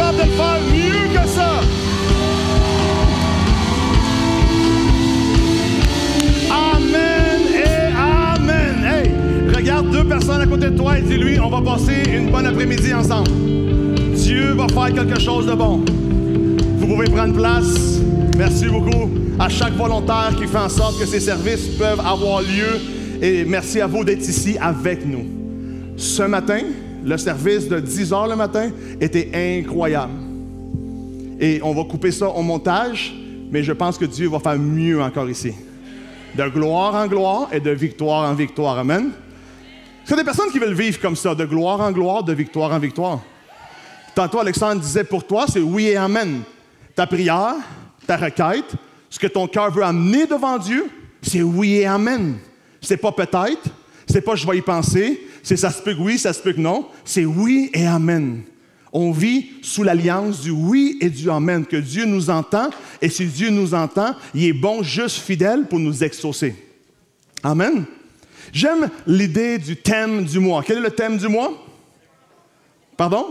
capable de le faire mieux que ça. Amen et amen. Hey, regarde deux personnes à côté de toi et dis-lui, on va passer une bonne après-midi ensemble. Dieu va faire quelque chose de bon. Vous pouvez prendre place. Merci beaucoup à chaque volontaire qui fait en sorte que ces services peuvent avoir lieu. Et merci à vous d'être ici avec nous. Ce matin, le service de 10h le matin était incroyable. Et on va couper ça au montage, mais je pense que Dieu va faire mieux encore ici. De gloire en gloire et de victoire en victoire. Amen. Est-ce qu'il y a des personnes qui veulent vivre comme ça, de gloire en gloire, de victoire en victoire? Tantôt, Alexandre disait pour toi, c'est oui et amen. Ta prière, ta requête, ce que ton cœur veut amener devant Dieu, c'est oui et amen. C'est pas peut-être, c'est pas je vais y penser, c'est ça se peut que oui, ça se peut que non. C'est oui et amen. On vit sous l'alliance du oui et du amen, que Dieu nous entend, et si Dieu nous entend, il est bon, juste, fidèle pour nous exaucer. Amen. J'aime l'idée du thème du mois. Quel est le thème du mois? Pardon?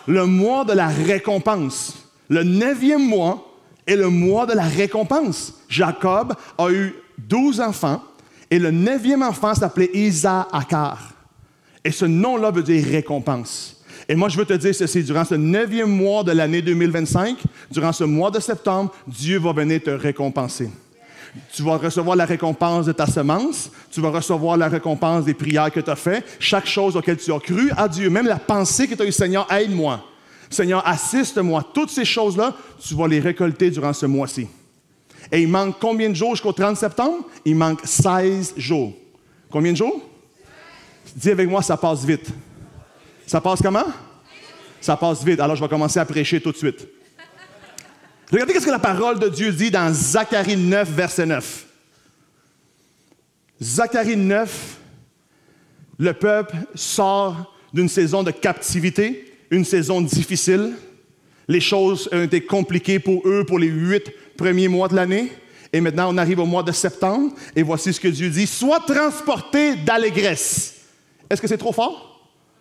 Le mois de la récompense. Le 9e mois est le mois de la récompense. Jacob a eu 12 enfants et le 9e enfant s'appelait Isaacar. Et ce nom-là veut dire récompense. Et moi, je veux te dire ceci, durant ce 9e mois de l'année 2025, durant ce mois de septembre, Dieu va venir te récompenser. Tu vas recevoir la récompense de ta semence, tu vas recevoir la récompense des prières que tu as faites, chaque chose auquel tu as cru à Dieu, même la pensée que tu as eue, Seigneur, aide-moi. Seigneur, assiste-moi. Toutes ces choses-là, tu vas les récolter durant ce mois-ci. Et il manque combien de jours jusqu'au 30 septembre? Il manque 16 jours. Combien de jours? Dis avec moi, ça passe vite. Ça passe comment? Ça passe vite. Alors, je vais commencer à prêcher tout de suite. Regardez ce que la parole de Dieu dit dans Zacharie 9, verset 9. Zacharie 9, le peuple sort d'une saison de captivité, une saison difficile. Les choses ont été compliquées pour eux pour les 8 premiers mois de l'année. Et maintenant, on arrive au mois de septembre. Et voici ce que Dieu dit. « Sois transporté d'allégresse. » Est-ce que c'est trop fort?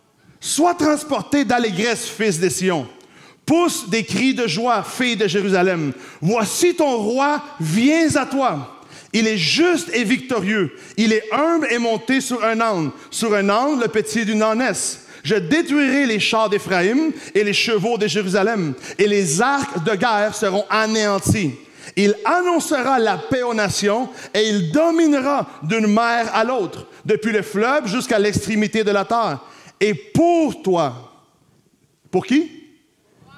« Sois transporté d'allégresse, fils de Sion. Pousse des cris de joie, fille de Jérusalem. Voici ton roi, viens à toi. Il est juste et victorieux. Il est humble et monté sur un âne. Sur un âne, le petit d'une ânesse. Je détruirai les chars d'Éphraïm et les chevaux de Jérusalem, et les arcs de guerre seront anéantis. Il annoncera la paix aux nations, et il dominera d'une mer à l'autre, depuis le fleuve jusqu'à l'extrémité de la terre. Et pour toi, pour qui?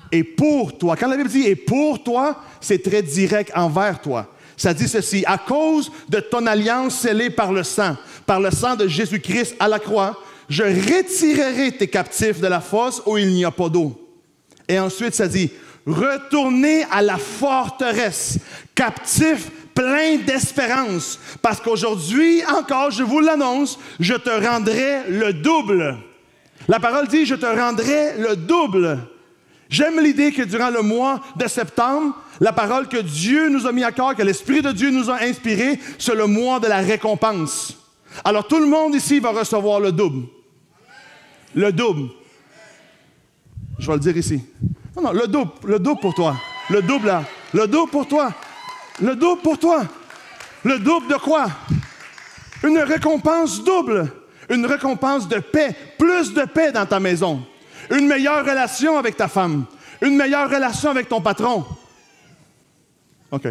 Et pour toi. Quand la Bible dit « et pour toi », c'est très direct envers toi. Ça dit ceci, « À cause de ton alliance scellée par le sang de Jésus-Christ à la croix, je retirerai tes captifs de la fosse où il n'y a pas d'eau. » Et ensuite, ça dit, « Retournez à la forteresse, captifs pleins d'espérance, parce qu'aujourd'hui encore, je vous l'annonce, je te rendrai le double. » La parole dit, « Je te rendrai le double. » J'aime l'idée que durant le mois de septembre, la parole que Dieu nous a mis à cœur, que l'Esprit de Dieu nous a inspiré, c'est le mois de la récompense. Alors, tout le monde ici va recevoir le double. Le double. Je vais le dire ici. Non, le double pour toi. Le double là. Le double pour toi. Le double pour toi. Le double de quoi? Une récompense double. Une récompense de paix. Plus de paix dans ta maison. Une meilleure relation avec ta femme. Une meilleure relation avec ton patron. OK.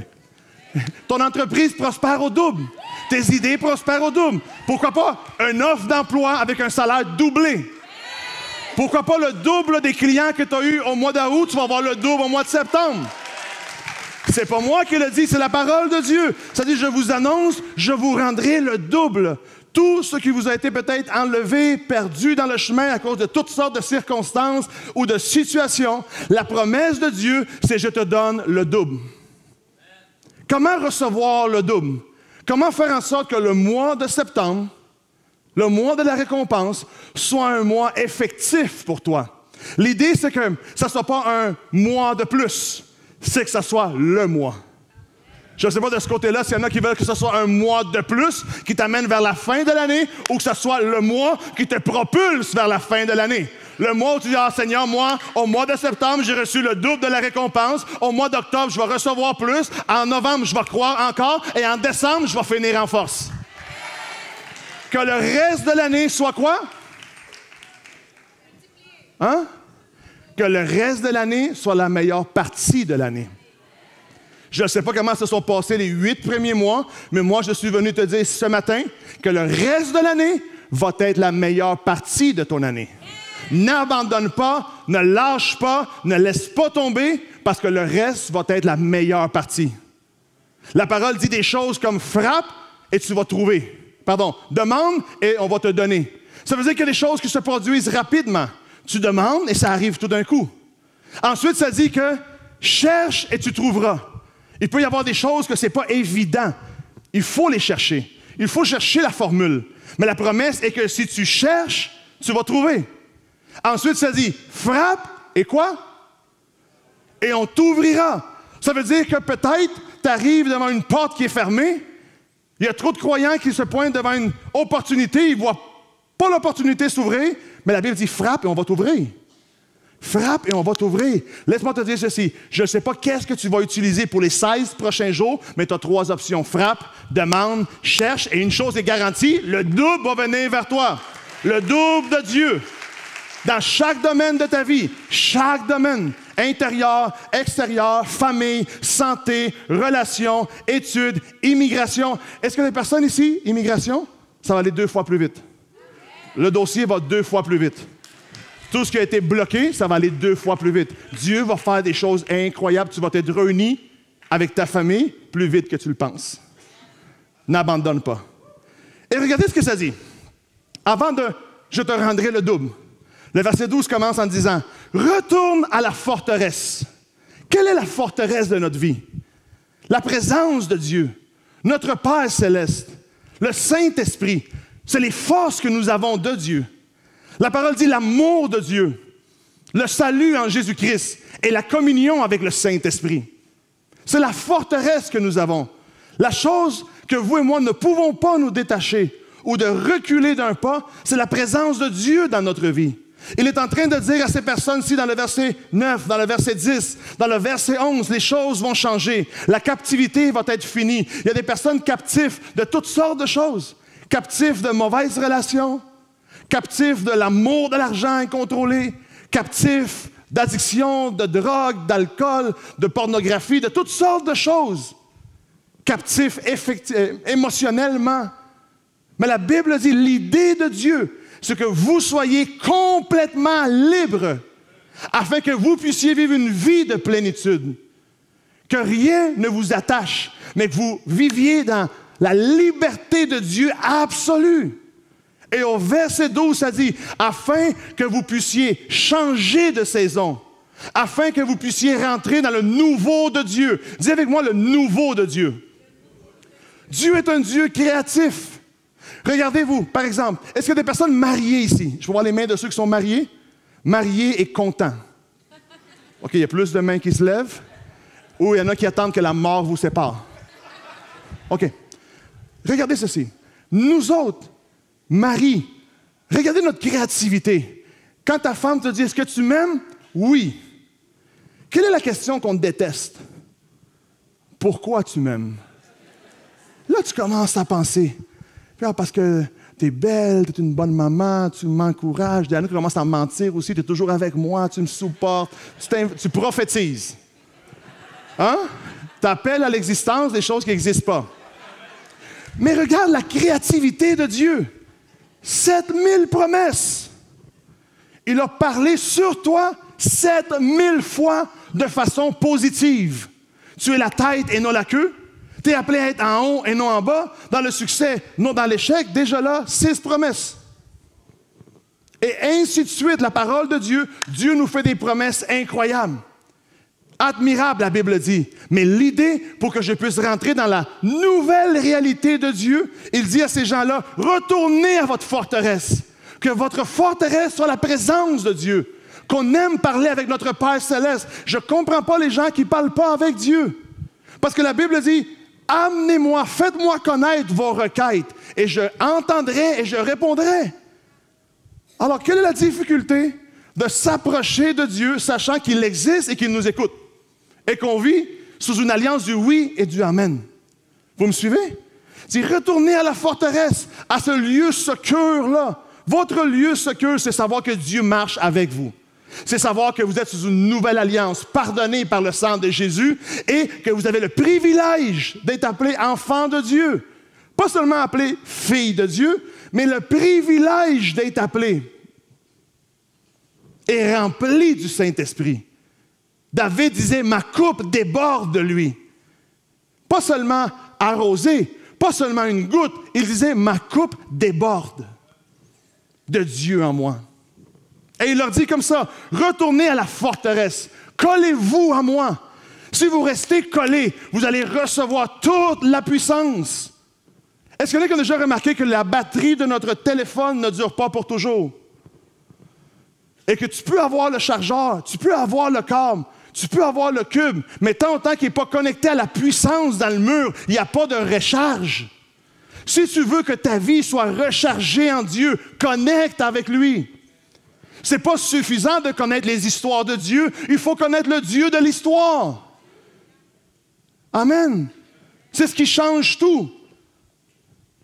Ton entreprise prospère au double. Tes idées prospèrent au double. Pourquoi pas une offre d'emploi avec un salaire doublé? Pourquoi pas le double des clients que tu as eu au mois d'août, tu vas avoir le double au mois de septembre? C'est pas moi qui le dis, c'est la parole de Dieu. Ça dit, je vous annonce, je vous rendrai le double. Tout ce qui vous a été peut-être enlevé, perdu dans le chemin à cause de toutes sortes de circonstances ou de situations, la promesse de Dieu, c'est je te donne le double. Comment recevoir le double? Comment faire en sorte que le mois de septembre, le mois de la récompense, soit un mois effectif pour toi? L'idée, c'est que ça ne soit pas un mois de plus, c'est que ça soit le mois. Je ne sais pas de ce côté-là s'il y en a qui veulent que ce soit un mois de plus qui t'amène vers la fin de l'année ou que ce soit le mois qui te propulse vers la fin de l'année. Le mois où tu dis, ah Seigneur, moi, au mois de septembre, j'ai reçu le double de la récompense. Au mois d'octobre, je vais recevoir plus. En novembre, je vais croire encore. Et en décembre, je vais finir en force. Que le reste de l'année soit quoi? Hein? Que le reste de l'année soit la meilleure partie de l'année. Je ne sais pas comment se sont passés les 8 premiers mois, mais moi, je suis venu te dire ce matin que le reste de l'année va être la meilleure partie de ton année. N'abandonne pas, ne lâche pas, ne laisse pas tomber, parce que le reste va être la meilleure partie. La parole dit des choses comme « frappe et tu vas trouver ». Pardon, « demande et on va te donner ». Ça veut dire qu'il y a des choses qui se produisent rapidement. Tu demandes et ça arrive tout d'un coup. Ensuite, ça dit que « cherche et tu trouveras ». Il peut y avoir des choses que ce n'est pas évident. Il faut les chercher. Il faut chercher la formule. Mais la promesse est que si tu cherches, tu vas trouver. Ensuite, ça dit, frappe, et quoi? Et on t'ouvrira. Ça veut dire que peut-être, tu arrives devant une porte qui est fermée. Il y a trop de croyants qui se pointent devant une opportunité. Ils ne voient pas l'opportunité s'ouvrir. Mais la Bible dit, frappe et on va t'ouvrir. Frappe et on va t'ouvrir. Laisse-moi te dire ceci. Je ne sais pas qu'est-ce que tu vas utiliser pour les 16 prochains jours, mais tu as 3 options. Frappe, demande, cherche. Et une chose est garantie, le double va venir vers toi. Le double de Dieu. Dans chaque domaine de ta vie, chaque domaine, intérieur, extérieur, famille, santé, relations, études, immigration. Est-ce que les personnes ici, immigration, ça va aller 2 fois plus vite? Le dossier va 2 fois plus vite. Tout ce qui a été bloqué, ça va aller 2 fois plus vite. Dieu va faire des choses incroyables. Tu vas être réuni avec ta famille plus vite que tu le penses. N'abandonne pas. Et regardez ce que ça dit. Avant de « je te rendrai le double », le verset 12 commence en disant « Retourne à la forteresse ». Quelle est la forteresse de notre vie? La présence de Dieu, notre Père céleste, le Saint-Esprit. C'est les forces que nous avons de Dieu. La parole dit l'amour de Dieu, le salut en Jésus-Christ et la communion avec le Saint-Esprit. C'est la forteresse que nous avons. La chose que vous et moi ne pouvons pas nous détacher ou de reculer d'un pas, c'est la présence de Dieu dans notre vie. Il est en train de dire à ces personnes-ci dans le verset 9, dans le verset 10, dans le verset 11, les choses vont changer. La captivité va être finie. Il y a des personnes captives de toutes sortes de choses. Captifs de mauvaises relations, captifs de l'amour de l'argent incontrôlé, captifs d'addiction, de drogue, d'alcool, de pornographie, de toutes sortes de choses. Captifs émotionnellement. Mais la Bible dit, l'idée de Dieu, c'est que vous soyez complètement libres afin que vous puissiez vivre une vie de plénitude. Que rien ne vous attache, mais que vous viviez dans la liberté de Dieu absolue. Et au verset 12, ça dit, afin que vous puissiez changer de saison, afin que vous puissiez rentrer dans le nouveau de Dieu. Dis avec moi le nouveau de Dieu. Dieu est un Dieu créatif. Regardez-vous, par exemple, est-ce qu'il y a des personnes mariées ici? Je veux voir les mains de ceux qui sont mariés. Mariés et contents. OK, il y a plus de mains qui se lèvent. Ou il y en a qui attendent que la mort vous sépare. OK. Regardez ceci. Nous autres, Marie, regardez notre créativité. Quand ta femme te dit « Est-ce que tu m'aimes? » Oui. Quelle est la question qu'on déteste? Pourquoi tu m'aimes? Là, tu commences à penser. Parce que tu es belle, tu es une bonne maman, tu m'encourages. Diana, tu commences à mentir aussi, tu es toujours avec moi, tu me supportes. Tu prophétises. Hein? Tu appelles à l'existence des choses qui n'existent pas. Mais regarde la créativité de Dieu. 7000 promesses. Il a parlé sur toi 7000 fois de façon positive. Tu es la tête et non la queue. Tu es appelé à être en haut et non en bas. Dans le succès, non dans l'échec. Déjà là, 6 promesses. Et ainsi de suite, la parole de Dieu, Dieu nous fait des promesses incroyables. Admirable, la Bible dit. Mais l'idée, pour que je puisse rentrer dans la nouvelle réalité de Dieu, il dit à ces gens-là, retournez à votre forteresse. Que votre forteresse soit la présence de Dieu. Qu'on aime parler avec notre Père céleste. Je ne comprends pas les gens qui ne parlent pas avec Dieu. Parce que la Bible dit, amenez-moi, faites-moi connaître vos requêtes, et je entendrai et je répondrai. Alors, quelle est la difficulté? de s'approcher de Dieu, sachant qu'il existe et qu'il nous écoute. Et qu'on vit sous une alliance du oui et du amen. Vous me suivez? C'est retourner à la forteresse, à ce lieu secure-là. Votre lieu secure, c'est savoir que Dieu marche avec vous. C'est savoir que vous êtes sous une nouvelle alliance, pardonnée par le sang de Jésus, et que vous avez le privilège d'être appelé enfant de Dieu. Pas seulement appelé fille de Dieu, mais le privilège d'être appelé et rempli du Saint-Esprit. David disait, ma coupe déborde de lui. Pas seulement arrosée, pas seulement une goutte, il disait, ma coupe déborde de Dieu en moi. Et il leur dit comme ça, retournez à la forteresse, collez-vous à moi. Si vous restez collés, vous allez recevoir toute la puissance. Est-ce qu'il y en a qui ont déjà remarqué que la batterie de notre téléphone ne dure pas pour toujours? Et que tu peux avoir le chargeur, tu peux avoir le câble, tu peux avoir le cube, mais tant qu'il n'est pas connecté à la puissance dans le mur, il n'y a pas de recharge. Si tu veux que ta vie soit rechargée en Dieu, connecte avec lui. Ce n'est pas suffisant de connaître les histoires de Dieu, il faut connaître le Dieu de l'histoire. Amen. C'est ce qui change tout.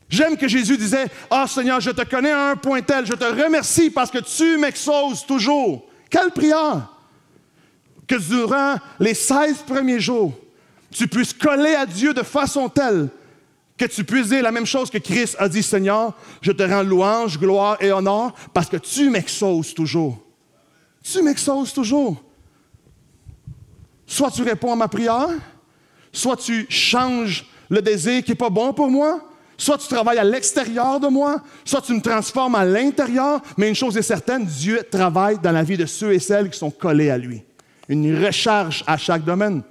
J'aime que Jésus disait, « Ah Seigneur, je te connais à un point tel, je te remercie parce que tu m'exauces toujours. » Quelle prière! Que durant les 16 premiers jours, tu puisses coller à Dieu de façon telle que tu puisses dire la même chose que Christ a dit, « Seigneur, je te rends louange, gloire et honneur parce que tu m'exauces toujours. » Tu m'exauces toujours. Soit tu réponds à ma prière, soit tu changes le désir qui n'est pas bon pour moi, soit tu travailles à l'extérieur de moi, soit tu me transformes à l'intérieur, mais une chose est certaine, Dieu travaille dans la vie de ceux et celles qui sont collés à lui. Une recharge à chaque domaine,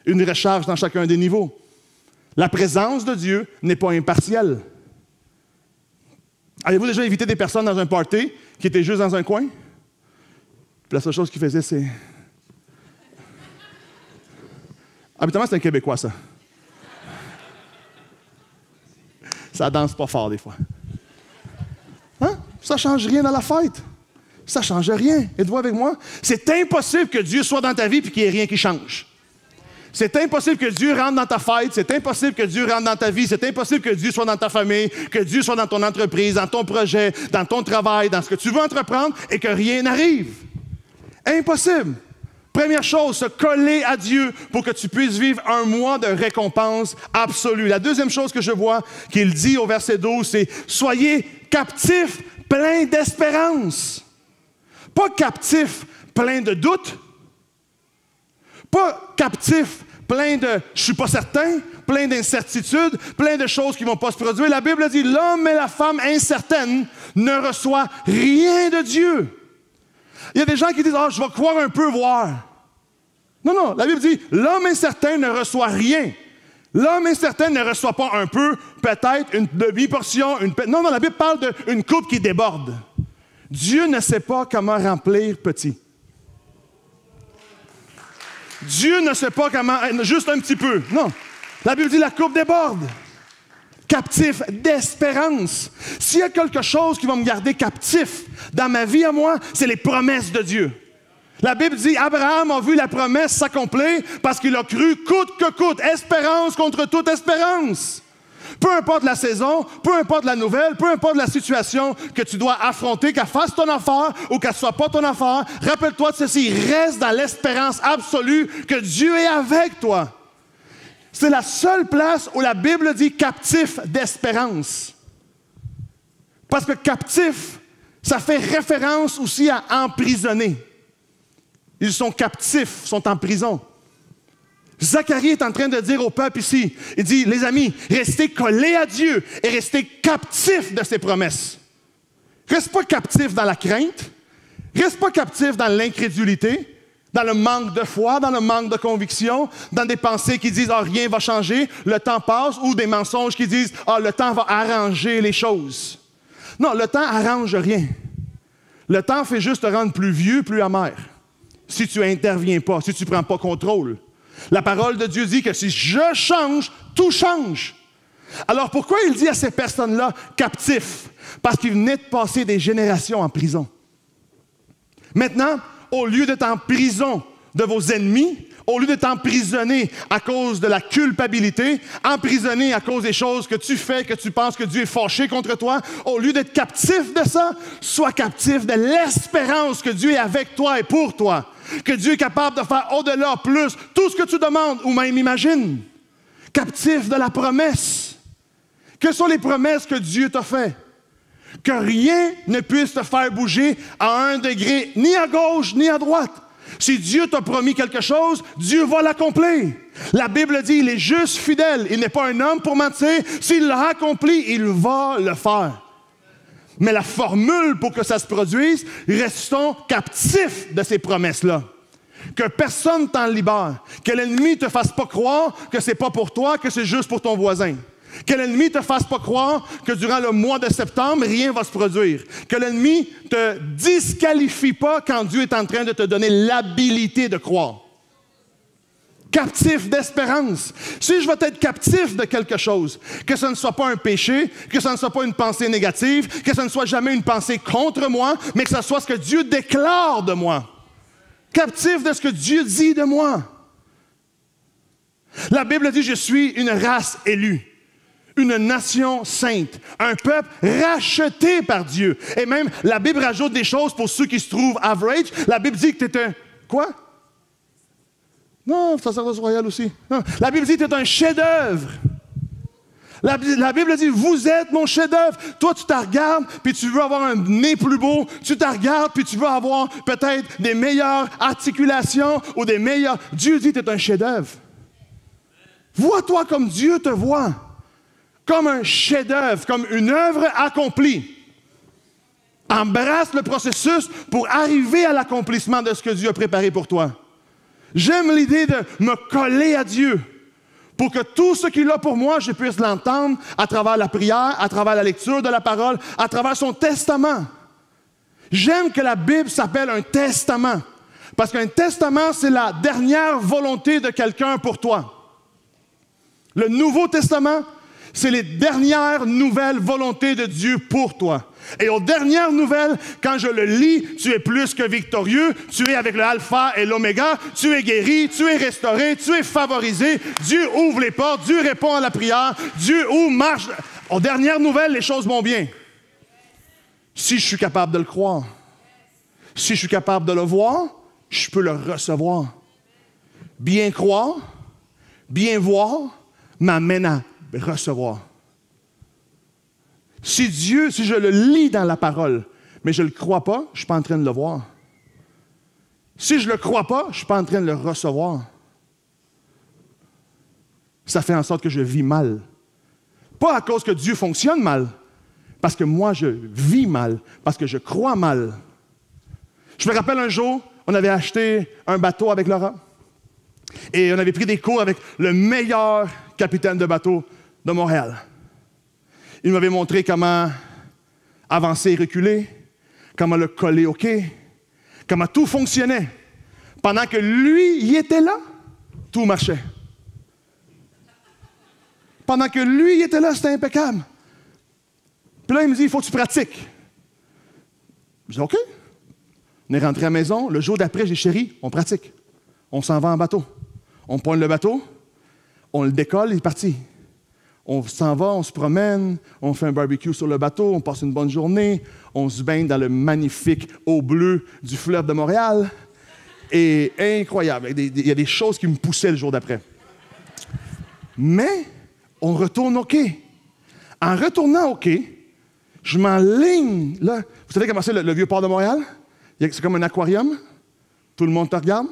une recharge dans chacun des niveaux. La présence de Dieu n'est pas impartielle. Avez-vous déjà invité des personnes dans un party qui étaient juste dans un coin? Puis la seule chose qu'ils faisaient, c'est... Habituellement, c'est un Québécois, ça. Ça danse pas fort, des fois. Hein? Ça ne change rien dans la fête. Ça ne change rien. Êtes-vous avec moi? C'est impossible que Dieu soit dans ta vie et qu'il n'y ait rien qui change. C'est impossible que Dieu rentre dans ta fête. C'est impossible que Dieu rentre dans ta vie. C'est impossible que Dieu soit dans ta famille, que Dieu soit dans ton entreprise, dans ton projet, dans ton travail, dans ce que tu veux entreprendre et que rien n'arrive. Impossible. Première chose, se coller à Dieu pour que tu puisses vivre un mois de récompense absolue. La deuxième chose que je vois qu'il dit au verset 12, c'est « Soyez captifs, pleins d'espérance. » Pas captifs, pleins de doutes. Pas captifs, pleins de « je ne suis pas certain », plein d'incertitudes, plein de choses qui ne vont pas se produire. La Bible dit « L'homme et la femme incertaine ne reçoivent rien de Dieu. » Il y a des gens qui disent « Ah, je vais croire un peu, voir. » Non, la Bible dit « L'homme incertain ne reçoit rien. » L'homme incertain ne reçoit pas un peu, peut-être, une demi-portion. Non, la Bible parle d'une coupe qui déborde. Dieu ne sait pas comment remplir petit. Dieu ne sait pas comment, juste un petit peu. Non, la Bible dit la coupe déborde. Captif d'espérance. S'il y a quelque chose qui va me garder captif dans ma vie à moi, c'est les promesses de Dieu. La Bible dit, Abraham a vu la promesse s'accomplir parce qu'il a cru coûte que coûte, espérance contre toute espérance. Peu importe la saison, peu importe la nouvelle, peu importe la situation que tu dois affronter, qu'elle fasse ton affaire ou qu'elle ne soit pas ton affaire, rappelle-toi de ceci, reste dans l'espérance absolue que Dieu est avec toi. C'est la seule place où la Bible dit captif d'espérance. Parce que captif, ça fait référence aussi à emprisonner. Ils sont captifs, sont en prison. Zacharie est en train de dire au peuple ici, il dit, les amis, restez collés à Dieu et restez captifs de ses promesses. Reste pas captif dans la crainte, reste pas captif dans l'incrédulité, dans le manque de foi, dans le manque de conviction, dans des pensées qui disent « Ah, rien va changer, le temps passe » ou des mensonges qui disent « Ah, le temps va arranger les choses ». Non, le temps arrange rien. Le temps fait juste te rendre plus vieux, plus amer. Si tu n'interviens pas, si tu ne prends pas contrôle. La parole de Dieu dit que si je change, tout change. Alors pourquoi il dit à ces personnes-là captifs? Parce qu'ils venaient de passer des générations en prison. Maintenant, au lieu d'être en prison de vos ennemis, au lieu d'être emprisonné à cause de la culpabilité, emprisonné à cause des choses que tu fais, que tu penses que Dieu est fâché contre toi, au lieu d'être captif de ça, sois captif de l'espérance que Dieu est avec toi et pour toi, que Dieu est capable de faire au-delà, plus, tout ce que tu demandes ou même imagines. Captif de la promesse. Quelles sont les promesses que Dieu t'a faites? Que rien ne puisse te faire bouger à 1 degré, ni à gauche, ni à droite. Si Dieu t'a promis quelque chose, Dieu va l'accomplir. La Bible dit, il est juste fidèle. Il n'est pas un homme pour mentir. S'il l'a accompli, il va le faire. Mais la formule pour que ça se produise, restons captifs de ces promesses-là. Que personne t'en libère. Que l'ennemi ne te fasse pas croire que ce n'est pas pour toi, que c'est juste pour ton voisin. Que l'ennemi ne te fasse pas croire que durant le mois de septembre, rien ne va se produire. Que l'ennemi ne te disqualifie pas quand Dieu est en train de te donner l'habilité de croire. Captif d'espérance. Si je veux être captif de quelque chose, que ce ne soit pas un péché, que ce ne soit pas une pensée négative, que ce ne soit jamais une pensée contre moi, mais que ce soit ce que Dieu déclare de moi. Captif de ce que Dieu dit de moi. La Bible dit, je suis une race élue. Une nation sainte, un peuple racheté par Dieu. Et même, la Bible rajoute des choses pour ceux qui se trouvent average. La Bible dit que tu es un... Quoi? Non, sacerdoce royal aussi. Non. La Bible dit que tu es un chef-d'œuvre. La Bible dit, vous êtes mon chef-d'œuvre. Toi, tu te regardes, puis tu veux avoir un nez plus beau. Tu te regardes, puis tu veux avoir peut-être des meilleures articulations ou des meilleurs... Dieu dit que tu es un chef-d'œuvre. Vois-toi comme Dieu te voit. Comme un chef-d'œuvre, comme une œuvre accomplie. Embrasse le processus pour arriver à l'accomplissement de ce que Dieu a préparé pour toi. J'aime l'idée de me coller à Dieu pour que tout ce qu'il a pour moi, je puisse l'entendre à travers la prière, à travers la lecture de la parole, à travers son testament. J'aime que la Bible s'appelle un testament, parce qu'un testament, c'est la dernière volonté de quelqu'un pour toi. Le Nouveau Testament, c'est les dernières nouvelles volontés de Dieu pour toi. Et aux dernières nouvelles, quand je le lis, tu es plus que victorieux, tu es avec le alpha et l'oméga, tu es guéri, tu es restauré, tu es favorisé, Dieu ouvre les portes, Dieu répond à la prière, Dieu ouvre, marche. Aux dernières nouvelles, les choses vont bien. Si je suis capable de le croire, si je suis capable de le voir, je peux le recevoir. Bien croire, bien voir, m'amène à recevoir. Si je le lis dans la parole, mais je ne le crois pas, je ne suis pas en train de le voir. Si je ne le crois pas, je ne suis pas en train de le recevoir. Ça fait en sorte que je vis mal. Pas à cause que Dieu fonctionne mal, parce que moi je vis mal, parce que je crois mal. Je me rappelle un jour, on avait acheté un bateau avec Laura, et on avait pris des cours avec le meilleur capitaine de bateau de Montréal. Il m'avait montré comment avancer et reculer, comment le coller au quai, comment tout fonctionnait. Pendant que lui, il était là, tout marchait. Pendant que lui, il était là, c'était impeccable. Puis là, il me dit, il faut que tu pratiques. Je dis, OK. On est rentré à la maison. Le jour d'après, j'ai dit, chérie, on pratique. On s'en va en bateau. On pointe le bateau, on le décolle, il est parti. On s'en va, on se promène, on fait un barbecue sur le bateau, on passe une bonne journée, on se baigne dans le magnifique eau bleue du fleuve de Montréal. Et incroyable, il y a des choses qui me poussaient le jour d'après. Mais on retourne au quai. En retournant au quai, je m'enligne, là. Vous savez comment c'est le vieux port de Montréal? C'est comme un aquarium. Tout le monde te regarde.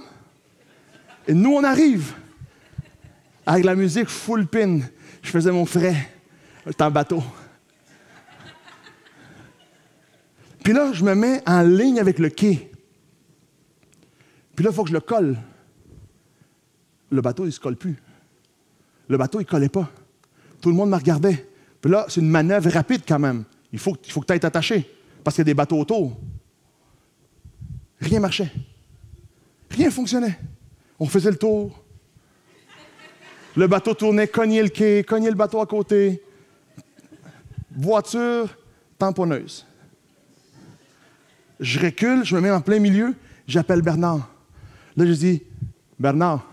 Et nous, on arrive avec la musique full pin. Je faisais mon frais. J'étais en bateau. Puis là, je me mets en ligne avec le quai. Puis là, il faut que je le colle. Le bateau, il ne se colle plus. Le bateau, il ne collait pas. Tout le monde me regardait. Puis là, c'est une manœuvre rapide quand même. Il faut que tu aies attaché, parce qu'il y a des bateaux autour. Rien marchait. Rien ne fonctionnait. On faisait le tour. Le bateau tournait, cognait le quai, cognait le bateau à côté. Voiture tamponneuse. Je recule, je me mets en plein milieu, j'appelle Bernard. Là, je dis, Bernard,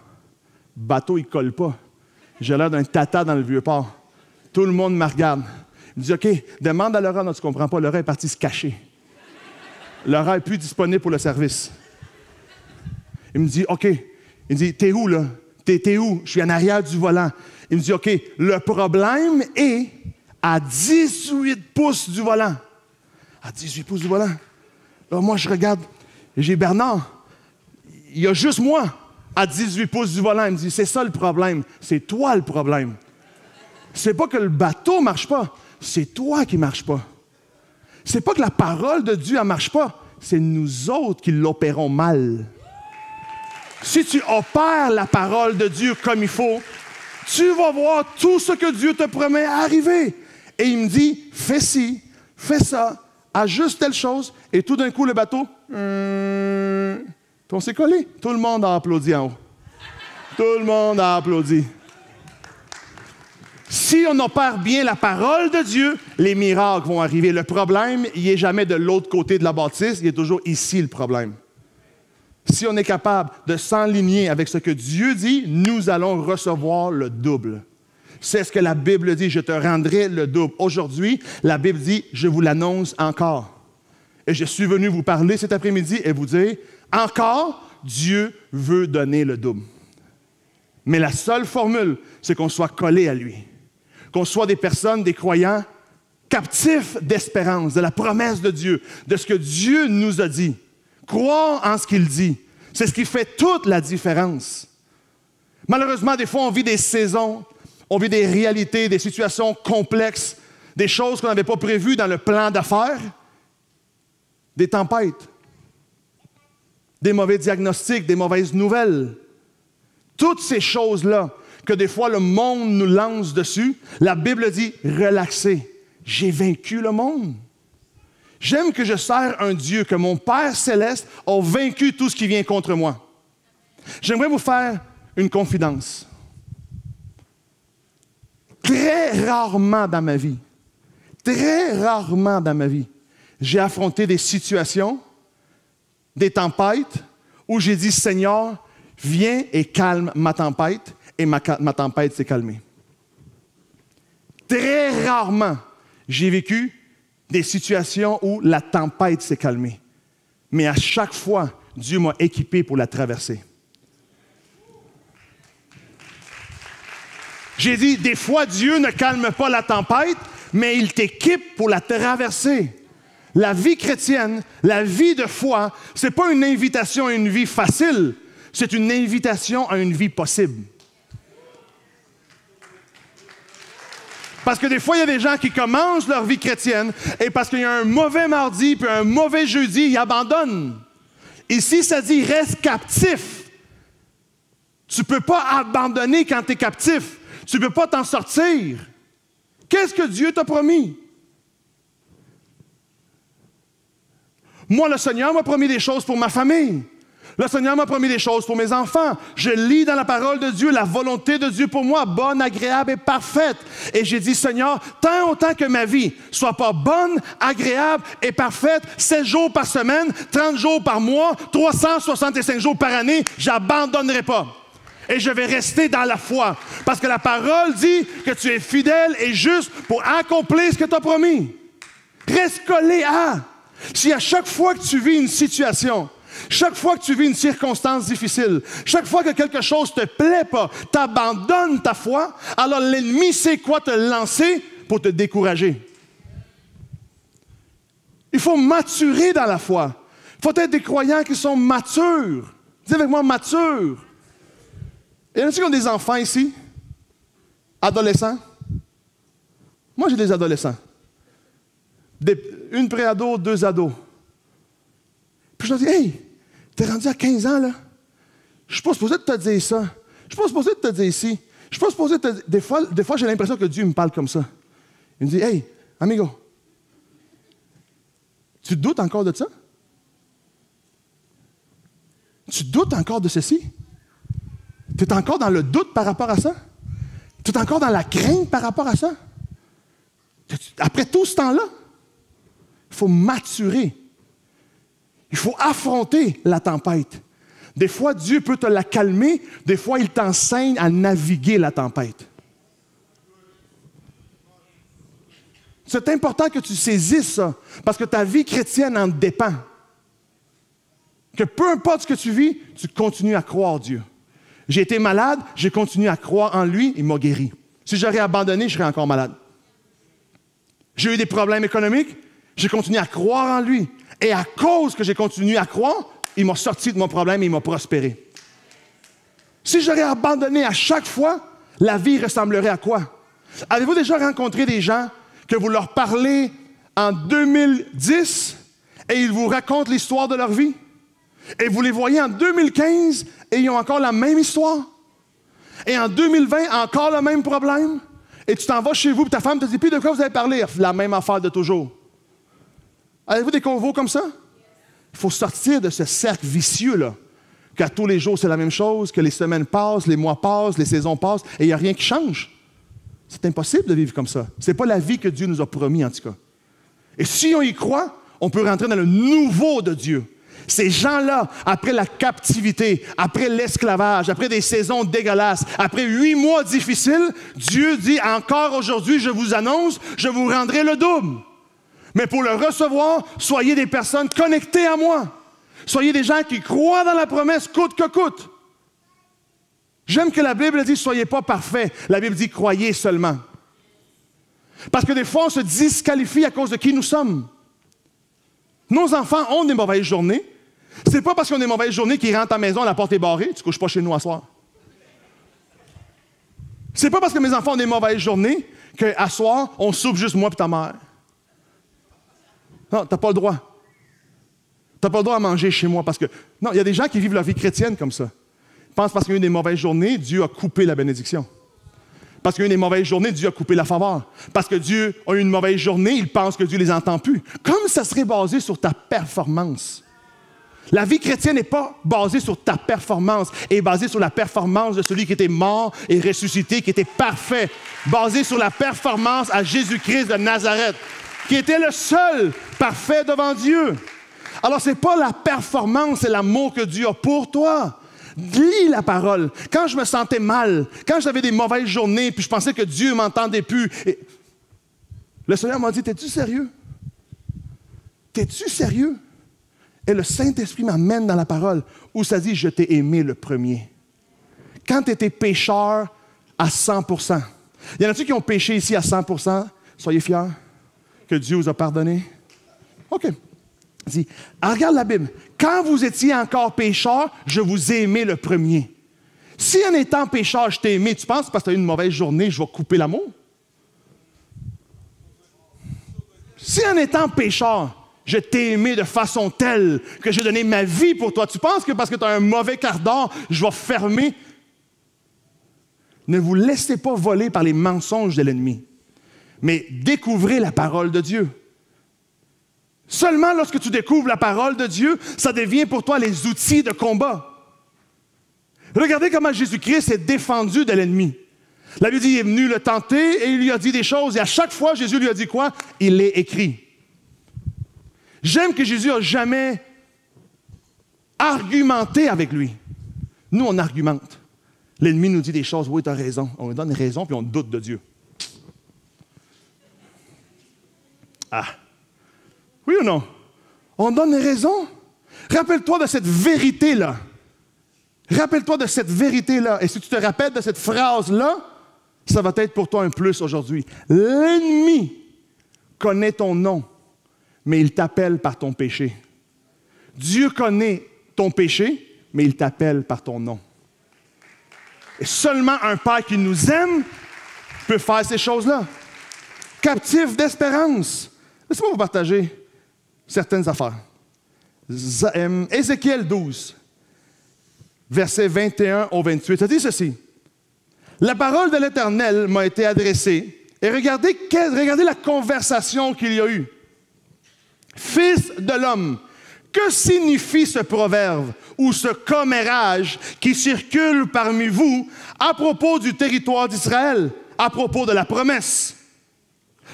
bateau, il ne colle pas. J'ai l'air d'un tata dans le Vieux-Port. Tout le monde me regarde. Il me dit, OK, demande à Laura. Non, tu ne comprends pas, Laura est partie se cacher. Laura n'est plus disponible pour le service. Il me dit, OK. Il me dit, t'es où, là? T'es où? Je suis en arrière du volant. Il me dit, OK, le problème est à 18 pouces du volant. À 18 pouces du volant. Là, moi, je regarde et j'ai Bernard. Il y a juste moi à 18 pouces du volant. Il me dit, c'est ça le problème. C'est toi le problème. C'est pas que le bateau ne marche pas. C'est toi qui ne marche pas. C'est pas que la parole de Dieu ne marche pas. C'est nous autres qui l'opérons mal. Si tu opères la parole de Dieu comme il faut, tu vas voir tout ce que Dieu te promet arriver. Et il me dit, fais ci, fais ça, ajuste telle chose, et tout d'un coup, le bateau, on s'est collé. Tout le monde a applaudi en haut. Tout le monde a applaudi. Si on opère bien la parole de Dieu, les miracles vont arriver. Le problème, il n'est jamais de l'autre côté de la bâtisse, il est toujours ici le problème. Si on est capable de s'enligner avec ce que Dieu dit, nous allons recevoir le double. C'est ce que la Bible dit, je te rendrai le double. Aujourd'hui, la Bible dit, je vous l'annonce encore. Et je suis venu vous parler cet après-midi et vous dire, encore, Dieu veut donner le double. Mais la seule formule, c'est qu'on soit collé à lui. Qu'on soit des personnes, des croyants, captifs d'espérance, de la promesse de Dieu, de ce que Dieu nous a dit. Croire en ce qu'il dit. C'est ce qui fait toute la différence. Malheureusement, des fois, on vit des saisons, on vit des réalités, des situations complexes, des choses qu'on n'avait pas prévues dans le plan d'affaires, des tempêtes, des mauvais diagnostics, des mauvaises nouvelles. Toutes ces choses-là que des fois le monde nous lance dessus, la Bible dit « relaxez, j'ai vaincu le monde ». J'aime que je sers un Dieu, que mon Père céleste a vaincu tout ce qui vient contre moi. J'aimerais vous faire une confidence. Très rarement dans ma vie, j'ai affronté des situations, des tempêtes, où j'ai dit, Seigneur, viens et calme ma tempête, et ma tempête s'est calmée. Très rarement, j'ai vécu des situations où la tempête s'est calmée. Mais à chaque fois, Dieu m'a équipé pour la traverser. J'ai dit, des fois, Dieu ne calme pas la tempête, mais il t'équipe pour la traverser. La vie chrétienne, la vie de foi, ce n'est pas une invitation à une vie facile, c'est une invitation à une vie possible. Parce que des fois, il y a des gens qui commencent leur vie chrétienne et parce qu'il y a un mauvais mardi puis un mauvais jeudi, ils abandonnent. Ici, ça dit « reste captif ». Tu ne peux pas abandonner quand tu es captif. Tu ne peux pas t'en sortir. Qu'est-ce que Dieu t'a promis? Moi, le Seigneur m'a promis des choses pour ma famille. Le Seigneur m'a promis des choses pour mes enfants. Je lis dans la parole de Dieu la volonté de Dieu pour moi, bonne, agréable et parfaite. Et j'ai dit, Seigneur, tant autant que ma vie soit pas bonne, agréable et parfaite, 7 jours par semaine, 30 jours par mois, 365 jours par année, j'abandonnerai pas. Et je vais rester dans la foi. Parce que la parole dit que tu es fidèle et juste pour accomplir ce que tu as promis. Reste collé à. Si à chaque fois que tu vis une situation, chaque fois que tu vis une circonstance difficile, chaque fois que quelque chose ne te plaît pas, t'abandonnes ta foi, alors l'ennemi sait quoi te lancer pour te décourager. Il faut maturer dans la foi. Il faut être des croyants qui sont matures. Dis avec moi, matures. Et y en a-t-il qui ont des enfants ici? Adolescents? Moi, j'ai des adolescents. Une pré-ado, 2 ados. Puis je leur dis, hey, t'es rendu à 15 ans, là. Je suis pas supposé de te dire ça. Je suis pas supposé de te dire ici. Je suis pas supposé de te dire... Des fois, j'ai l'impression que Dieu me parle comme ça. Il me dit, hey, amigo, tu doutes encore de ça? Tu doutes encore de ceci? Tu es encore dans le doute par rapport à ça? Tu es encore dans la crainte par rapport à ça? Après tout ce temps-là, il faut maturer. Il faut affronter la tempête. Des fois, Dieu peut te la calmer. Des fois, il t'enseigne à naviguer la tempête. C'est important que tu saisisses ça, parce que ta vie chrétienne en dépend. Que peu importe ce que tu vis, tu continues à croire Dieu. J'ai été malade, j'ai continué à croire en lui, il m'a guéri. Si j'aurais abandonné, je serais encore malade. J'ai eu des problèmes économiques, j'ai continué à croire en lui. Et à cause que j'ai continué à croire, il m'a sorti de mon problème et il m'a prospéré. Si j'aurais abandonné à chaque fois, la vie ressemblerait à quoi? Avez-vous déjà rencontré des gens que vous leur parlez en 2010 et ils vous racontent l'histoire de leur vie? Et vous les voyez en 2015 et ils ont encore la même histoire? Et en 2020, encore le même problème? Et tu t'en vas chez vous et ta femme te dit, puis de quoi vous avez parlé? La même affaire de toujours. Avez-vous des convos comme ça? Il faut sortir de ce cercle vicieux-là, qu'à tous les jours c'est la même chose, que les semaines passent, les mois passent, les saisons passent, et il n'y a rien qui change. C'est impossible de vivre comme ça. Ce n'est pas la vie que Dieu nous a promis, en tout cas. Et si on y croit, on peut rentrer dans le nouveau de Dieu. Ces gens-là, après la captivité, après l'esclavage, après des saisons dégueulasses, après 8 mois difficiles, Dieu dit, encore aujourd'hui, je vous annonce, je vous rendrai le double. Mais pour le recevoir, soyez des personnes connectées à moi. Soyez des gens qui croient dans la promesse coûte que coûte. J'aime que la Bible dit, soyez pas parfaits. La Bible dit, croyez seulement. Parce que des fois, on se disqualifie à cause de qui nous sommes. Nos enfants ont des mauvaises journées. C'est pas parce qu'on a des mauvaises journées qu'ils rentrent à la maison, la porte est barrée, tu couches pas chez nous à soir. C'est pas parce que mes enfants ont des mauvaises journées qu'à soir, on soupe juste moi et ta mère. Non, t'as pas le droit. T'as pas le droit à manger chez moi parce que... Non, il y a des gens qui vivent leur vie chrétienne comme ça. Ils pensent parce qu'il y a eu des mauvaises journées, Dieu a coupé la bénédiction. Parce qu'il y a eu des mauvaises journées, Dieu a coupé la faveur. Parce que Dieu a eu une mauvaise journée, ils pensent que Dieu les entend plus. Comme ça serait basé sur ta performance. La vie chrétienne n'est pas basée sur ta performance, elle est basée sur la performance de celui qui était mort et ressuscité, qui était parfait. Basée sur la performance à Jésus-Christ de Nazareth, qui était le seul parfait devant Dieu. Alors, ce n'est pas la performance, c'est l'amour que Dieu a pour toi. Lis la parole. Quand je me sentais mal, quand j'avais des mauvaises journées, puis je pensais que Dieu ne m'entendait plus, le Seigneur m'a dit, t'es-tu sérieux? T'es-tu sérieux? Et le Saint-Esprit m'amène dans la parole où ça dit, je t'ai aimé le premier. Quand tu étais pécheur à 100%. Y en a-t-il qui ont péché ici à 100%? Soyez fiers que Dieu vous a pardonné. OK. Il dit, regarde la Bible. Quand vous étiez encore pécheur, je vous ai aimé le premier. Si en étant pécheur, je t'ai aimé, tu penses parce que tu as eu une mauvaise journée, je vais couper l'amour? Si en étant pécheur, je t'ai aimé de façon telle que j'ai donné ma vie pour toi, tu penses que parce que tu as un mauvais quart d'heure, je vais fermer? Ne vous laissez pas voler par les mensonges de l'ennemi, mais découvrez la parole de Dieu. Seulement lorsque tu découvres la parole de Dieu, ça devient pour toi les outils de combat. Regardez comment Jésus-Christ s'est défendu de l'ennemi. La Bible dit, il est venu le tenter et il lui a dit des choses. Et à chaque fois, Jésus lui a dit quoi? Il est écrit. J'aime que Jésus n'a jamais argumenté avec lui. Nous, on argumente. L'ennemi nous dit des choses, oui, tu as raison. On lui donne raison, puis on doute de Dieu. Ah! Oui ou non? On donne raison. Rappelle-toi de cette vérité-là. Rappelle-toi de cette vérité-là. Et si tu te rappelles de cette phrase-là, ça va être pour toi un plus aujourd'hui. L'ennemi connaît ton nom, mais il t'appelle par ton péché. Dieu connaît ton péché, mais il t'appelle par ton nom. Et seulement un Père qui nous aime peut faire ces choses-là. Captif d'espérance. Laissez-moi vous partager certaines affaires. Ézéchiel 12, versets 21 au 28, ça dit ceci. La parole de l'Éternel m'a été adressée, et regardez la conversation qu'il y a eu. Fils de l'homme, que signifie ce proverbe ou ce commérage qui circule parmi vous à propos du territoire d'Israël, à propos de la promesse?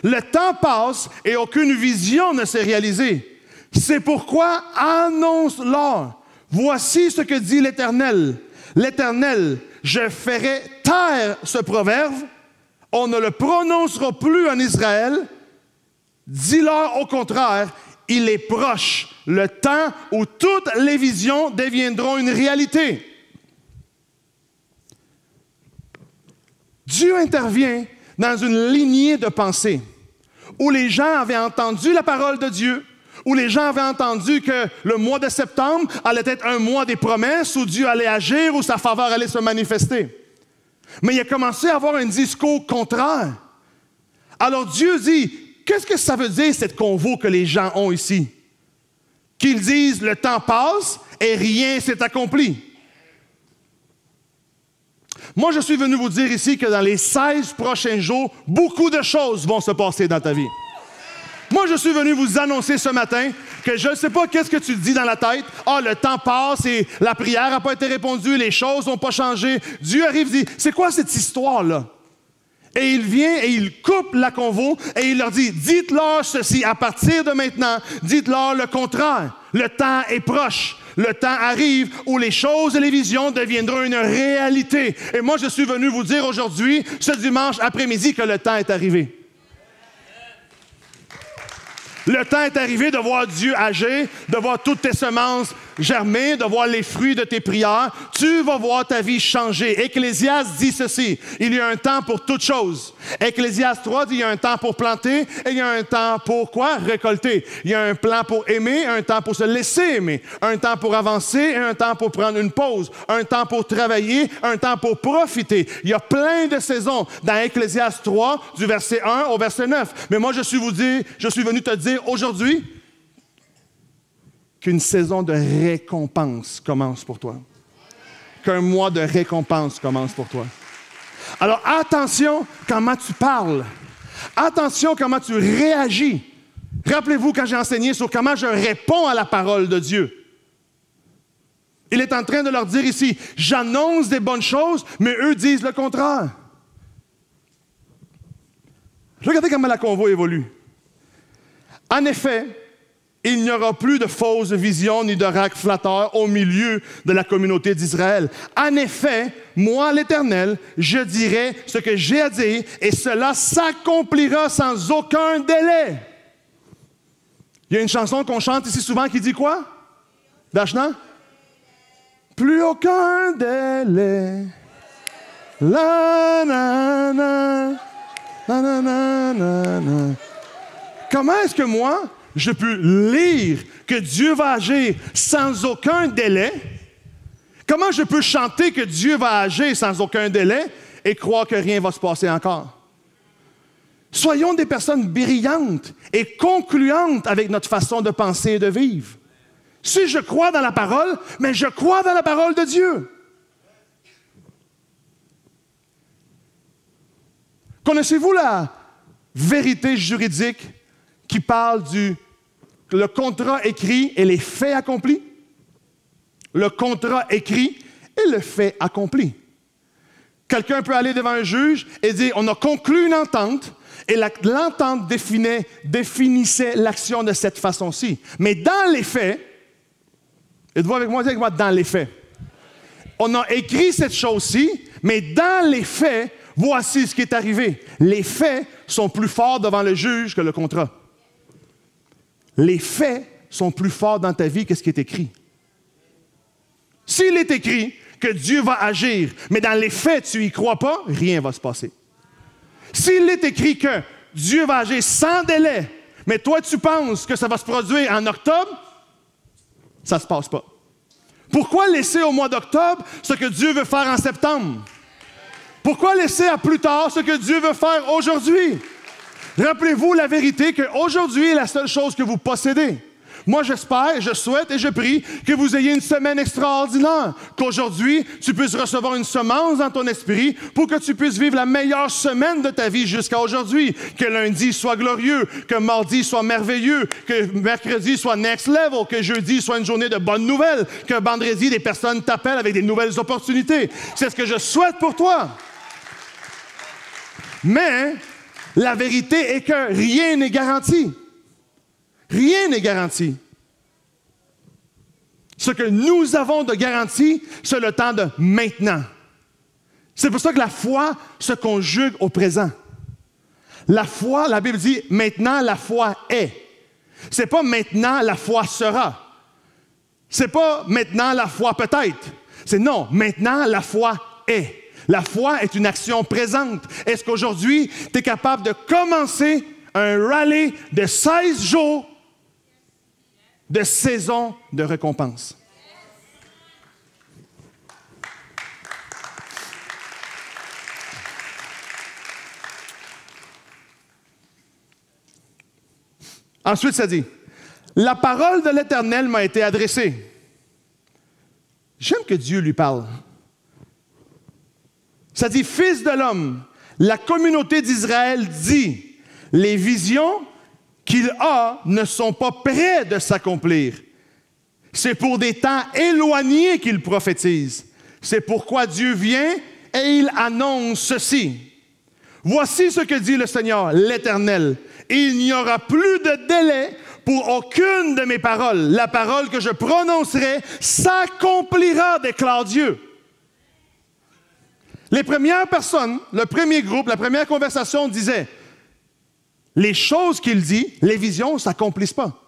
Le temps passe et aucune vision ne s'est réalisée. C'est pourquoi annonce-leur. Voici ce que dit l'Éternel. L'Éternel, je ferai taire ce proverbe. On ne le prononcera plus en Israël. Dis-leur au contraire, il est proche, le temps où toutes les visions deviendront une réalité. Dieu intervient dans une lignée de pensée où les gens avaient entendu la parole de Dieu, où les gens avaient entendu que le mois de septembre allait être un mois des promesses, où Dieu allait agir, où sa faveur allait se manifester. Mais il a commencé à avoir un discours contraire. Alors Dieu dit, qu'est-ce que ça veut dire cette convo que les gens ont ici? Qu'ils disent, le temps passe et rien s'est accompli. Moi, je suis venu vous dire ici que dans les 16 prochains jours, beaucoup de choses vont se passer dans ta vie. Moi, je suis venu vous annoncer ce matin que je ne sais pas qu'est-ce que tu dis dans la tête. Ah, le temps passe et la prière n'a pas été répondue, les choses n'ont pas changé. Dieu arrive et dit, c'est quoi cette histoire-là? Et il vient et il coupe la convo et il leur dit, dites-leur ceci, à partir de maintenant, dites-leur le contraire. Le temps est proche. Le temps arrive où les choses et les visions deviendront une réalité. Et moi, je suis venu vous dire aujourd'hui, ce dimanche après-midi, que le temps est arrivé. Le temps est arrivé de voir Dieu agir, de voir toutes tes semences germer, de voir les fruits de tes prières. Tu vas voir ta vie changer. Ecclésiaste dit ceci, il y a un temps pour toutes choses. Ecclésiaste 3 dit il y a un temps pour planter et il y a un temps pour quoi? Récolter. Il y a un plan pour aimer, un temps pour se laisser aimer, un temps pour avancer et un temps pour prendre une pause, un temps pour travailler, un temps pour profiter. Il y a plein de saisons dans Ecclésiaste 3 du verset 1 au verset 9. Mais moi, je suis venu te dire aujourd'hui qu'une saison de récompense commence pour toi. Qu'un mois de récompense commence pour toi. Alors, attention comment tu parles. Attention comment tu réagis. Rappelez-vous quand j'ai enseigné sur comment je réponds à la parole de Dieu. Il est en train de leur dire ici, j'annonce des bonnes choses, mais eux disent le contraire. Regardez comment la convo évolue. En effet, il n'y aura plus de fausses visions ni d'oracles flatteurs au milieu de la communauté d'Israël. En effet, moi, l'Éternel, je dirai ce que j'ai à dire et cela s'accomplira sans aucun délai. Il y a une chanson qu'on chante ici souvent qui dit quoi? Dashna? Plus aucun délai. La, na, na, na, na, na, na, na. Comment est-ce que moi, je peux lire que Dieu va agir sans aucun délai? Comment je peux chanter que Dieu va agir sans aucun délai et croire que rien va se passer encore? Soyons des personnes brillantes et concluantes avec notre façon de penser et de vivre. Si je crois dans la parole, mais je crois dans la parole de Dieu. Connaissez-vous la vérité juridique qui parle le contrat écrit et les faits accomplis? Le contrat écrit et le fait accompli. Quelqu'un peut aller devant un juge et dire, on a conclu une entente, et l'entente définissait l'action de cette façon-ci. Mais dans les faits, êtes-vous avec moi, dans les faits, on a écrit cette chose-ci, mais dans les faits, voici ce qui est arrivé. Les faits sont plus forts devant le juge que le contrat. Les faits sont plus forts dans ta vie que ce qui est écrit. S'il est écrit que Dieu va agir, mais dans les faits, tu n'y crois pas, rien ne va se passer. S'il est écrit que Dieu va agir sans délai, mais toi, tu penses que ça va se produire en octobre, ça ne se passe pas. Pourquoi laisser au mois d'octobre ce que Dieu veut faire en septembre? Pourquoi laisser à plus tard ce que Dieu veut faire aujourd'hui? Rappelez-vous la vérité qu'aujourd'hui est la seule chose que vous possédez. Moi, j'espère, je souhaite et je prie que vous ayez une semaine extraordinaire, qu'aujourd'hui, tu puisses recevoir une semence dans ton esprit pour que tu puisses vivre la meilleure semaine de ta vie jusqu'à aujourd'hui. Que lundi soit glorieux, que mardi soit merveilleux, que mercredi soit next level, que jeudi soit une journée de bonnes nouvelles, que vendredi, des personnes t'appellent avec des nouvelles opportunités. C'est ce que je souhaite pour toi. Mais la vérité est que rien n'est garanti. Rien n'est garanti. Ce que nous avons de garantie, c'est le temps de maintenant. C'est pour ça que la foi se conjugue au présent. La foi, la Bible dit, maintenant la foi est. C'est pas maintenant la foi sera. C'est pas maintenant la foi peut-être. C'est non, maintenant la foi est. La foi est une action présente. Est-ce qu'aujourd'hui, tu es capable de commencer un rallye de 16 jours de saison de récompense? Ensuite, ça dit, la parole de l'Éternel m'a été adressée. J'aime que Dieu lui parle. Ça dit, Fils de l'homme, la communauté d'Israël dit, les visions qu'il a ne sont pas près de s'accomplir. C'est pour des temps éloignés qu'il prophétise. C'est pourquoi Dieu vient et il annonce ceci. Voici ce que dit le Seigneur, l'Éternel. Il n'y aura plus de délai pour aucune de mes paroles. La parole que je prononcerai s'accomplira, déclare Dieu. Les premières personnes, le premier groupe, la première conversation disait, les choses qu'il dit, les visions ne s'accomplissent pas.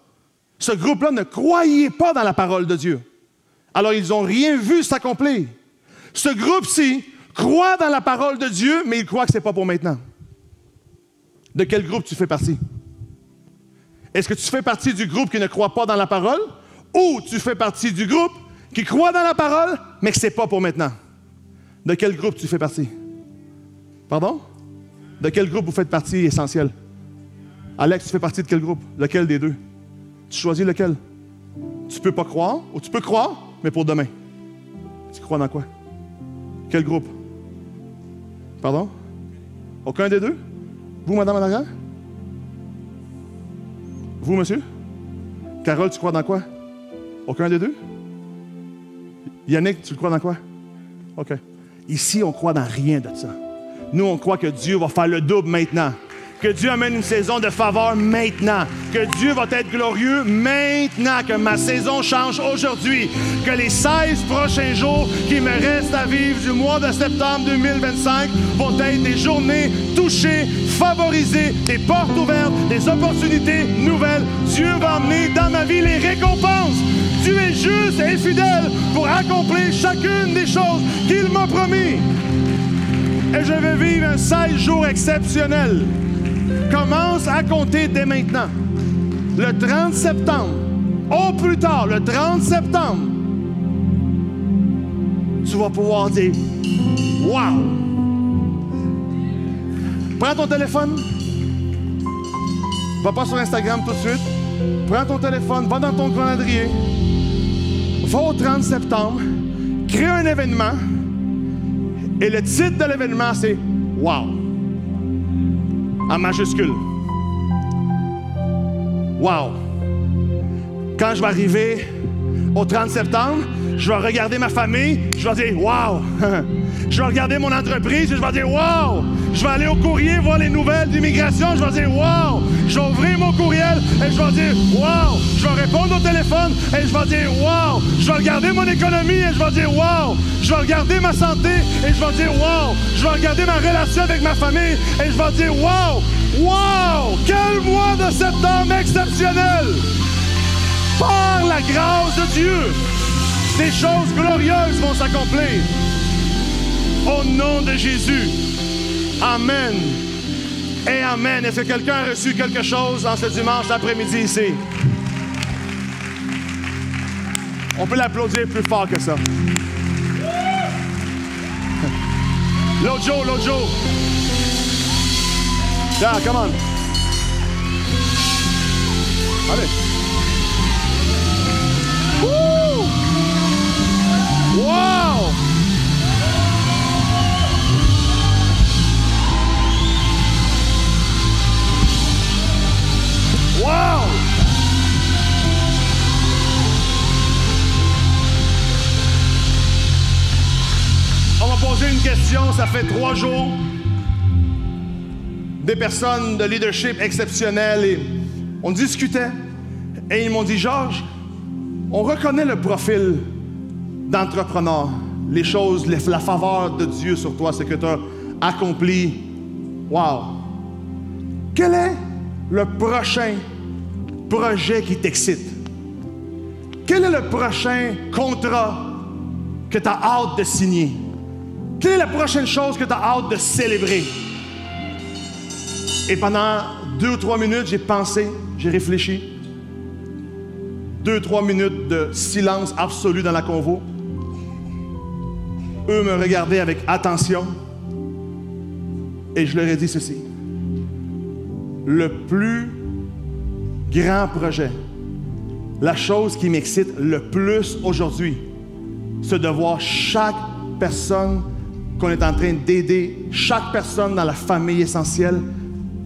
Ce groupe-là ne croyait pas dans la parole de Dieu. Alors, ils n'ont rien vu s'accomplir. Ce groupe-ci croit dans la parole de Dieu, mais il croit que ce n'est pas pour maintenant. De quel groupe tu fais partie? Est-ce que tu fais partie du groupe qui ne croit pas dans la parole ou tu fais partie du groupe qui croit dans la parole, mais que ce n'est pas pour maintenant? De quel groupe tu fais partie? Pardon? De quel groupe vous faites partie essentielle? Alex, tu fais partie de quel groupe? Lequel des deux? Tu choisis lequel? Tu peux pas croire ou tu peux croire, mais pour demain. Tu crois dans quoi? Quel groupe? Pardon? Aucun des deux? Vous, madame en arrière? Vous, monsieur? Carole, tu crois dans quoi? Aucun des deux? Yannick, tu crois dans quoi? OK. Ici, on croit dans rien de ça. Nous, on croit que Dieu va faire le double maintenant. Que Dieu amène une saison de faveur maintenant. Que Dieu va être glorieux maintenant. Que ma saison change aujourd'hui. Que les 16 prochains jours qui me restent à vivre du mois de septembre 2025 vont être des journées touchées, favorisées, des portes ouvertes, des opportunités nouvelles. Dieu va amener dans ma vie les récompenses. Dieu est juste et fidèle pour accomplir chacune des choses qu'il m'a promis. Et je vais vivre un 16 jours exceptionnel. Commence à compter dès maintenant. Le 30 septembre, au plus tard, le 30 septembre, tu vas pouvoir dire « Wow! » Prends ton téléphone. Va pas sur Instagram tout de suite. Prends ton téléphone, va dans ton calendrier. Va au 30 septembre, crée un événement. Et le titre de l'événement, c'est « Wow! » en majuscule. Wow! Quand je vais arriver au 30 septembre, je vais regarder ma famille, je vais dire wow! Je vais regarder mon entreprise et je vais dire wow! Je vais aller au courrier voir les nouvelles d'immigration, je vais dire wow! Je vais ouvrir mon courriel et je vais dire wow! Je vais répondre au téléphone et je vais dire wow! Je vais regarder mon économie et je vais dire wow! Je vais regarder ma santé et je vais dire wow! Je vais regarder ma relation avec ma famille et je vais dire wow! Wow! Quel mois de septembre exceptionnel! Par la grâce de Dieu, des choses glorieuses vont s'accomplir. Au nom de Jésus. Amen. Et amen. Est-ce que quelqu'un a reçu quelque chose en ce dimanche après-midi ici? On peut l'applaudir plus fort que ça. L'autre jour. Yeah, come on. Allez. Woo! Wow! Wow! On va poser une question. Ça fait 3 jours. Des personnes de leadership exceptionnelles et on discutait. Et ils m'ont dit, Georges, On reconnaît le profil d'entrepreneur, les choses, la faveur de Dieu sur toi, ce que tu as accompli. Wow! Quel est le prochain projet qui t'excite? Quel est le prochain contrat que tu as hâte de signer? Quelle est la prochaine chose que tu as hâte de célébrer? Et pendant 2 ou 3 minutes, j'ai pensé, j'ai réfléchi. 2 ou 3 minutes de silence absolu dans la convo. Eux me regardaient avec attention. Et je leur ai dit ceci. Le plus grand projet, la chose qui m'excite le plus aujourd'hui, c'est de voir chaque personne qu'on est en train d'aider, chaque personne dans la famille essentielle,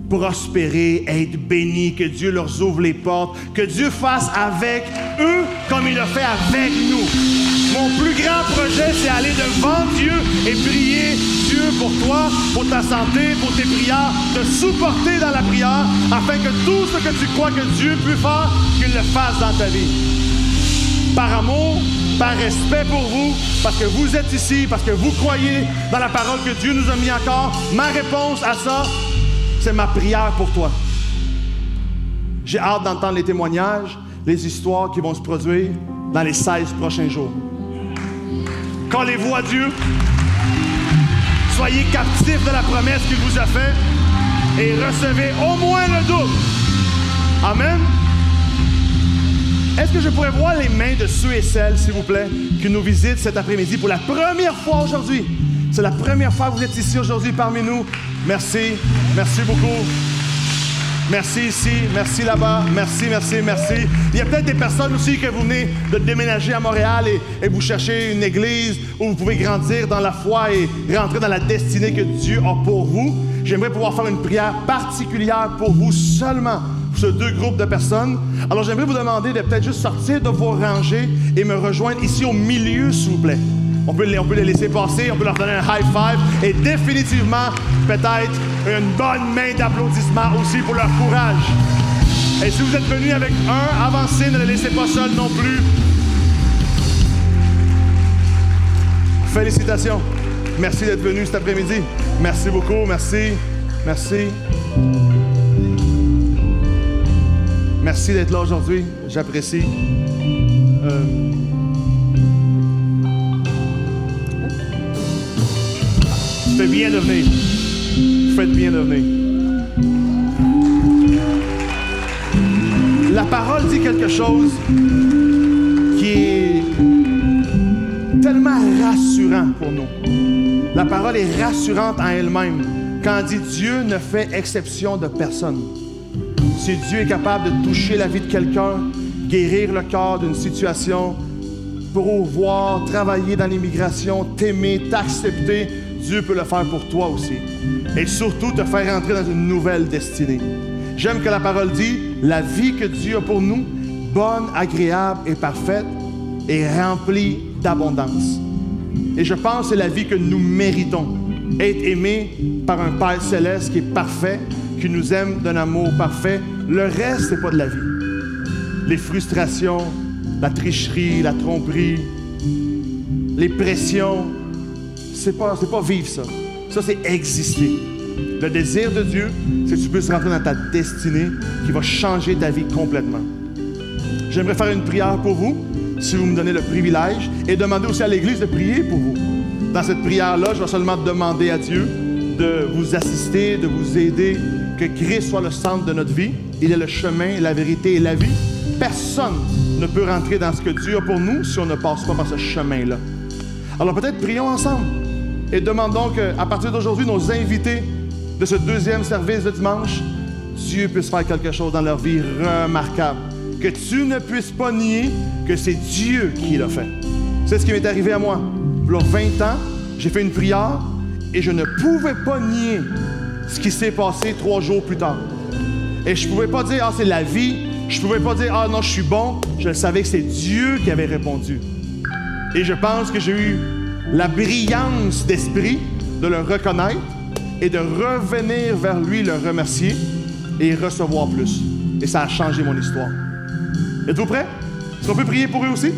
prospérer, être béni, que Dieu leur ouvre les portes, que Dieu fasse avec eux comme il l'a fait avec nous. Mon plus grand projet, c'est aller devant Dieu et prier Dieu pour toi, pour ta santé, pour tes prières, te supporter dans la prière, afin que tout ce que tu crois que Dieu peut faire, qu'il le fasse dans ta vie. Par amour, par respect pour vous, parce que vous êtes ici, parce que vous croyez dans la parole que Dieu nous a mis encore, ma réponse à ça, c'est ma prière pour toi. J'ai hâte d'entendre les témoignages, les histoires qui vont se produire dans les 16 prochains jours. Collez-vous à Dieu. Soyez captifs de la promesse qu'il vous a faite et recevez au moins le double. Amen. Est-ce que je pourrais voir les mains de ceux et celles, s'il vous plaît, qui nous visitent cet après-midi pour la première fois aujourd'hui? C'est la première fois que vous êtes ici aujourd'hui parmi nous. Merci. Merci beaucoup. Merci ici, merci là-bas, merci. Il y a peut-être des personnes aussi que vous venez de déménager à Montréal et vous cherchez une église où vous pouvez grandir dans la foi et rentrer dans la destinée que Dieu a pour vous. J'aimerais pouvoir faire une prière particulière pour vous seulement, pour ces 2 groupes de personnes. Alors j'aimerais vous demander de peut-être juste sortir de vos rangées et me rejoindre ici au milieu, s'il vous plaît. On peut les laisser passer, on peut leur donner un high five et définitivement, peut-être, une bonne main d'applaudissement aussi pour leur courage. Et si vous êtes venus avec un, avancez, ne les laissez pas seuls non plus. Félicitations. Merci d'être venus cet après-midi. Merci beaucoup, merci. Merci d'être là aujourd'hui, j'apprécie. Faites bien de venir. Faites bien de venir. La parole dit quelque chose qui est tellement rassurant pour nous. La parole est rassurante en elle-même quand elle dit Dieu ne fait exception de personne. Si Dieu est capable de toucher la vie de quelqu'un, guérir le cœur d'une situation, pourvoir, travailler dans l'immigration, t'aimer, t'accepter, Dieu peut le faire pour toi aussi. Et surtout, te faire entrer dans une nouvelle destinée. J'aime que la parole dit, la vie que Dieu a pour nous, bonne, agréable et parfaite, est remplie d'abondance. Et je pense que c'est la vie que nous méritons. Être aimés par un Père céleste qui est parfait, qui nous aime d'un amour parfait. Le reste, c'est pas de la vie. Les frustrations, la tricherie, la tromperie, les pressions, c'est pas vivre ça. Ça, c'est exister. Le désir de Dieu, c'est que tu puisses rentrer dans ta destinée qui va changer ta vie complètement. J'aimerais faire une prière pour vous, si vous me donnez le privilège, et demander aussi à l'Église de prier pour vous. Dans cette prière-là, je vais seulement demander à Dieu de vous assister, de vous aider, que Christ soit le centre de notre vie. Il est le chemin, la vérité et la vie. Personne ne peut rentrer dans ce que Dieu a pour nous si on ne passe pas par ce chemin-là. Alors peut-être prions ensemble et demandons qu'à partir d'aujourd'hui, nos invités de ce 2e service de dimanche, Dieu puisse faire quelque chose dans leur vie remarquable. Que tu ne puisses pas nier que c'est Dieu qui l'a fait. C'est ce qui m'est arrivé à moi. Il y a 20 ans, j'ai fait une prière et je ne pouvais pas nier ce qui s'est passé 3 jours plus tard. Et je ne pouvais pas dire « Ah, c'est la vie ». Je ne pouvais pas dire « Ah non, je suis bon ». Je savais que c'est Dieu qui avait répondu. Et je pense que j'ai eu la brillance d'esprit de le reconnaître et de revenir vers lui, le remercier et recevoir plus. Et ça a changé mon histoire. Êtes-vous prêts? Est-ce qu'on peut prier pour eux aussi?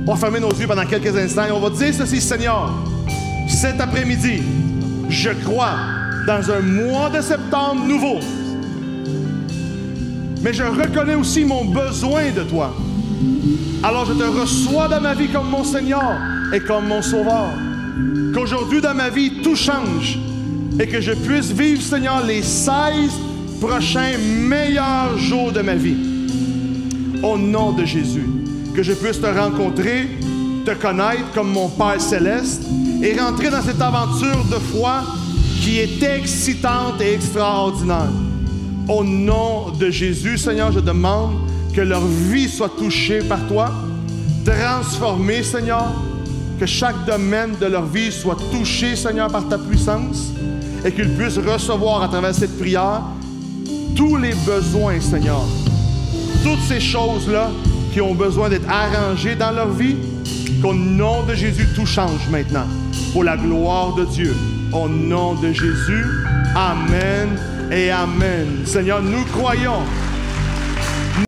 On va fermer nos yeux pendant quelques instants et on va dire ceci, Seigneur. Cet après-midi, je crois dans un mois de septembre nouveau. Mais je reconnais aussi mon besoin de toi. Alors je te reçois dans ma vie comme mon Seigneur et comme mon Sauveur. Qu'aujourd'hui dans ma vie, tout change et que je puisse vivre, Seigneur, les 16 prochains meilleurs jours de ma vie. Au nom de Jésus, que je puisse te rencontrer, te connaître comme mon Père céleste et rentrer dans cette aventure de foi qui est excitante et extraordinaire. Au nom de Jésus, Seigneur, je demande que leur vie soit touchée par toi, transformée, Seigneur, que chaque domaine de leur vie soit touché, Seigneur, par ta puissance et qu'ils puissent recevoir à travers cette prière tous les besoins, Seigneur. Toutes ces choses-là qui ont besoin d'être arrangées dans leur vie, qu'au nom de Jésus, tout change maintenant pour la gloire de Dieu. Au nom de Jésus, Amen et Amen. Seigneur, nous croyons